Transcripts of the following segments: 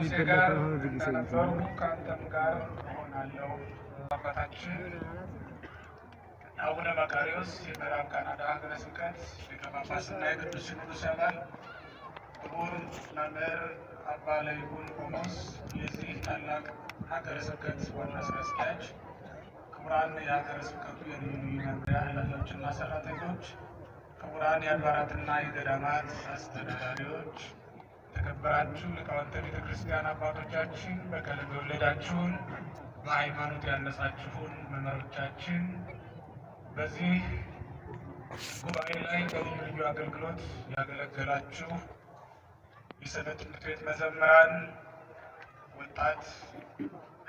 ከሙሴ ጋር እንደነበሩ ከአንተም ጋር እሆናለሁ። አባታችን አቡነ መቃርዮስ የምዕራብ ካናዳ ሀገረ ስብከት ሊቀ ጳጳስና የቅዱስ ሲኖዶስ አባል፣ ክቡር መምህር አባ ለይኩን ቆሞስ የዚህ ታላቅ ሀገረ ስብከት ዋና ስራ አስኪያጅ፣ ክቡራን የሀገረ ስብከቱ የልዩ ልዩ መምሪያ ኃላፊዎችና ሰራተኞች፣ ክቡራን የአድባራትና የገዳማት አስተዳዳሪዎች፣ የተከበራችሁ ሊቃውንተ ቤተ ክርስቲያን አባቶቻችን፣ በቀለም የወለዳችሁን በሃይማኖት ያነጻችሁን መምህሮቻችን፣ በዚህ ጉባኤ ላይ በልዩ ልዩ አገልግሎት ያገለገላችሁ የሰንበት ትምህርት ቤት መዘምራን፣ ወጣት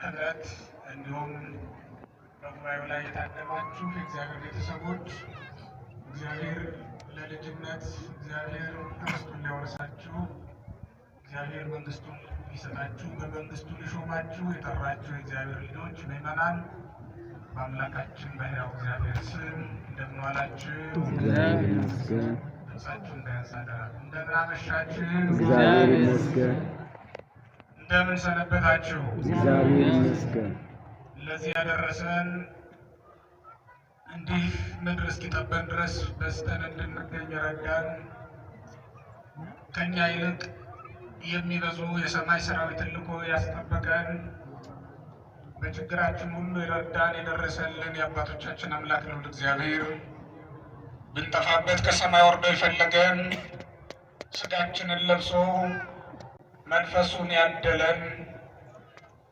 ህብረት፣ እንዲሁም በጉባኤው ላይ የታደማችሁ የእግዚአብሔር ቤተሰቦች፣ እግዚአብሔር ለልጅነት እግዚአብሔር ርስቱን ሊያወርሳችሁ እግዚአብሔር መንግስቱን ሊሰጣችሁ በመንግስቱ ሊሾማችሁ የጠራችሁ የእግዚአብሔር ልጆች ምዕመናን በአምላካችን በሕያው እግዚአብሔር ስም እንደምን ዋላችሁ? እግዚአብሔር ይመስገን። ድምፃችሁ እንዳያንሳዳ እንደምን አመሻችሁ? እግዚአብሔር ይመስገን። እንደምን ሰነበታችሁ? እግዚአብሔር ይመስገን። ለዚህ ያደረሰን እንዲህ ምድር እስኪጠበን ድረስ በስተን እንድንገኝ ረዳን። ከኛ ይልቅ የሚበዙ የሰማይ ሰራዊትን ልኮ ያስጠበቀን፣ በችግራችን ሁሉ የረዳን የደረሰልን የአባቶቻችን አምላክ ልዑል እግዚአብሔር ብንጠፋበት ከሰማይ ወርዶ የፈለገን፣ ስጋችንን ለብሶ መንፈሱን ያደለን፣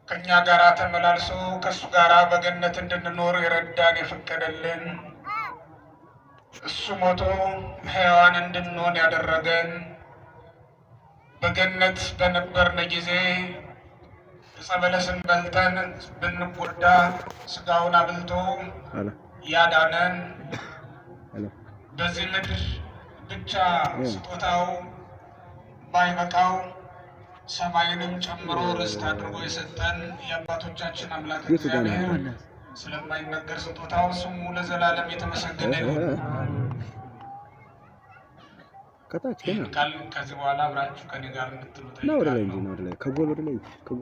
ከኛ ጋር ተመላልሶ ከእሱ ጋር በገነት እንድንኖር የረዳን የፈቀደልን፣ እሱ ሞቶ ሕያዋን እንድንሆን ያደረገን፣ በገነት በነበርን ጊዜ ዕፀ በለስን በልተን ብንጎዳ ስጋውን አብልቶ ያዳነን፣ በዚህ ምድር ብቻ ስጦታው ባይበቃው ሰማይንም ጨምሮ ርስት አድርጎ የሰጠን የአባቶቻችን አምላክ እግዚአብሔር ስለማይነገር ስጦታው ስሙ ለዘላለም የተመሰገነ ይሁን። ቃል ከዚህ በኋላ አብራችሁ ከኔ ጋር እንድትሉት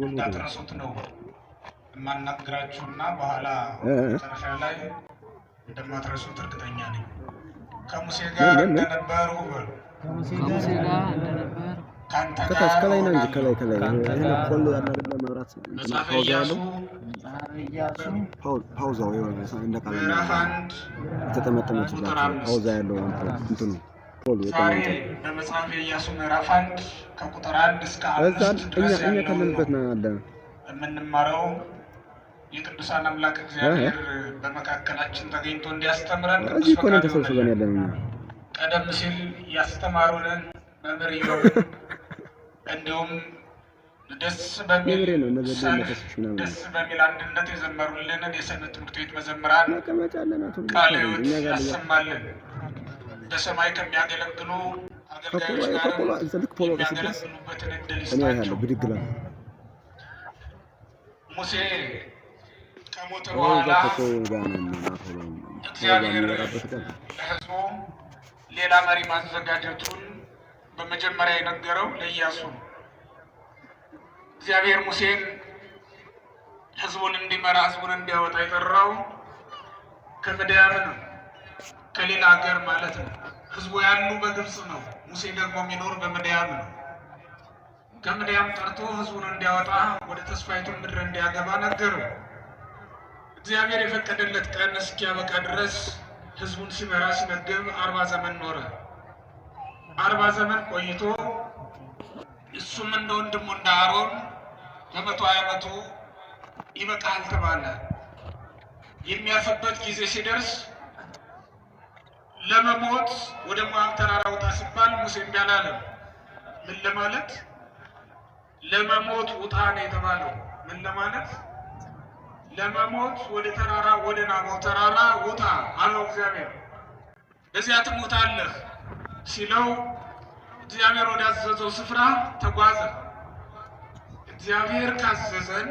እንዳትረሱት ነው የማናግራችሁና በኋላ መጨረሻ ላይ እንደማትረሱት እርግጠኛ ነኝ። ከሙሴ ጋር እንደነበሩ ከሙሴ ጋር እንደነበሩ ካንተ ከታች ጋር ከላይ ነው እንጂ እሆናለሁ። ከላይ ኮሎ ያለ አይደለ? መብራት መጽሐፈ ፓውዛ ኢያሱ ያለው ፓውዛው የሆነ እንደ ቃል ምዕራፍ 1 የተጠመጠመችላቸው ፓውዛ ያለው እንትኑ ፖሎ ዛሬ የተጠመጠመ በመጽሐፈ ኢያሱ ምዕራፍ 1 ከቁጥር 1 እስከ እዛ 5 ድረስ እኛ ያለው ካለንበት ነው አለ የምንማረው የቅዱሳን አምላክ እግዚአብሔር በመካከላችን ተገኝቶ እንዲያስተምረን ቅዱስ እዚህ እኮ ነው ፈቃዱ ተሰብስበን ይሆንልን። ያለነው እኛ። ቀደም ሲል ያስተማሩንን መምህር ኢዮብን እንዲሁም ደስ በሚል የምሬ ነው። እነዚህ ሰልፍ ተስፍሽ ምናምን ደስ በሚል አንድነት የዘመሩልንን የሰንበት ትምህርት ቤት መዘምራን መቀመጫ አለናት ሁሉ ቃለ እኛ ሕይወት ጋር ያሰማልን። በሰማይ ከሚያገለግሉ አገልጋዮች ጋር ከፖሎ ልክ ፖሎ ጋር ሲደርስ የሚያገለግሉበትን እድል እኔ ያለው ይስጣቸው። ብድግ ብላ ሙሴ ከሞተ ፖሎ በኋላ ጋር ከፖሎ ጋር ነው ፖሎ እግዚአብሔር የሚወራበት ጋር ለሕዝቡ ሌላ መሪ ማዘጋጀቱን በመጀመሪያ የነገረው ለኢያሱ ነው። እግዚአብሔር ሙሴን ሕዝቡን እንዲመራ ሕዝቡን እንዲያወጣ የጠራው ከምድያም ነው፣ ከሌላ ሀገር ማለት ነው። ሕዝቡ ያሉ በግብፅ ነው። ሙሴ ደግሞ የሚኖር በምድያም ነው። ከምድያም ጠርቶ ሕዝቡን እንዲያወጣ ወደ ተስፋይቱ ምድር እንዲያገባ ነገረው። እግዚአብሔር የፈቀደለት ቀን እስኪያበቃ ድረስ ሕዝቡን ሲመራ ሲመግብ 40 ዘመን ኖረ። 40 ዘመን ቆይቶ እሱም እንደ ወንድሙ እንደ አሮን በ120 ዓመቱ ይበቃል ተባለ። የሚያርፍበት ጊዜ ሲደርስ ለመሞት ወደ ሞዓብ ተራራ ውጣ ሲባል ሙሴ እምቢ አላለም። ምን ለማለት? ለመሞት ውጣ ነው የተባለው። ምን ለማለት? ለመሞት ወደ ተራራ ወደ ናባው ተራራ ውጣ አለው እግዚአብሔር። በዚያ ትሞታለህ ሲለው እግዚአብሔር ወዳዘዘው ስፍራ ተጓዘ። እግዚአብሔር ካዘዘን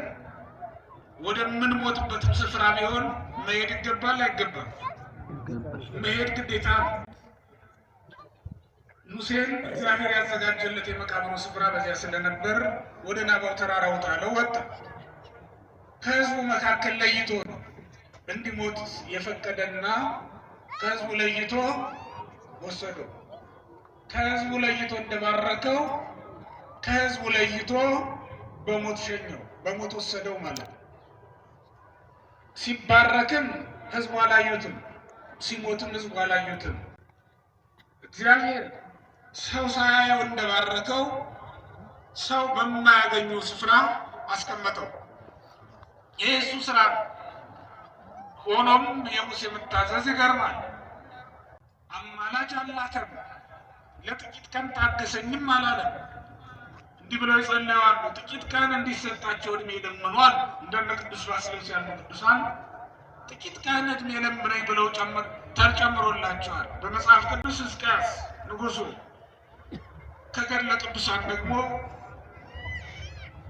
ወደምንሞትበትም ስፍራ ቢሆን መሄድ ይገባል አይገባም? መሄድ ግዴታ ነው። ሙሴን እግዚአብሔር ያዘጋጀለት የመቃብሩ ስፍራ በዚያ ስለነበር ወደ ናባው ተራራ ጣለው፣ ወጣ። ከሕዝቡ መካከል ለይቶ ነው እንዲሞት የፈቀደና ከሕዝቡ ለይቶ ወሰደው። ከሕዝቡ ለይቶ እንደባረከው ከሕዝቡ ለይቶ በሞት ሸኘው፣ በሞት ወሰደው ማለት ነው። ሲባረክም ሕዝቡ አላዩትም፣ ሲሞትም ሕዝቡ አላዩትም። እግዚአብሔር ሰው ሳያየው እንደባረከው ሰው በማያገኘው ስፍራ አስቀመጠው። ይህ እሱ ስራ ነው። ሆኖም የሙሴ መታዘዝ ይገርማል። አማላጅ አላከም፣ ለጥቂት ቀን ታገሰኝም አላለም። እንዲህ ብለው ይጸልያሉ። ጥቂት ቀን እንዲሰጣቸው እድሜ ለምኗል። እንደነ ቅዱስ ባስልዮስ ያሉ ቅዱሳን ጥቂት ቀን እድሜ ለምነኝ ብለው ተጨምሮላቸዋል። በመጽሐፍ ቅዱስ ሕዝቅያስ ንጉሱ፣ ከገድለ ቅዱሳን ደግሞ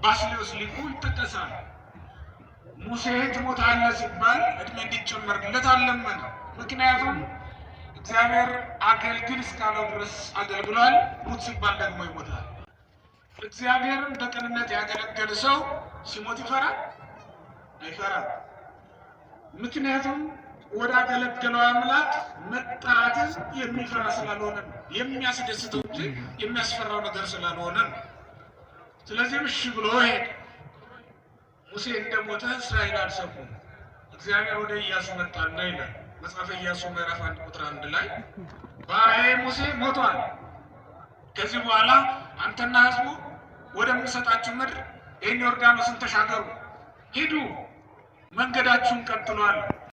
ባስልዮስ ሊቁ ይጠቀሳል። ሙሴ ትሞታለህ ሲባል እድሜ እንዲጨመርለት አልለመነ። ምክንያቱም እግዚአብሔር አገልግል እስካለው ድረስ አገልግሏል። ሙት ሲባል ደግሞ ይሞታል። እግዚአብሔርን በቅንነት ያገለገለ ሰው ሲሞት ይፈራል? አይፈራም። ምክንያቱም ወደ አገለገለው አምላክ መጠራትን የሚፈራ ስላልሆነ ነው። የሚያስደስተው እንጂ የሚያስፈራው ነገር ስላልሆነ ነው። ስለዚህ እሺ ብሎ ሄደ። ሙሴ እንደሞተ እስራኤል አልሰሙም። እግዚአብሔር ወደ ኢያሱ መጣና ይላል መጽሐፈ ኢያሱ ምዕራፍ 1 ቁጥር 1 ላይ ባሪያዬ ሙሴ ሞቷል። ከዚህ በኋላ አንተና ሕዝቡ ወደምሰጣችሁ ምድር ይህን ዮርዳኖስን ተሻገሩ፣ ሂዱ፣ መንገዳችሁን ቀጥሏል።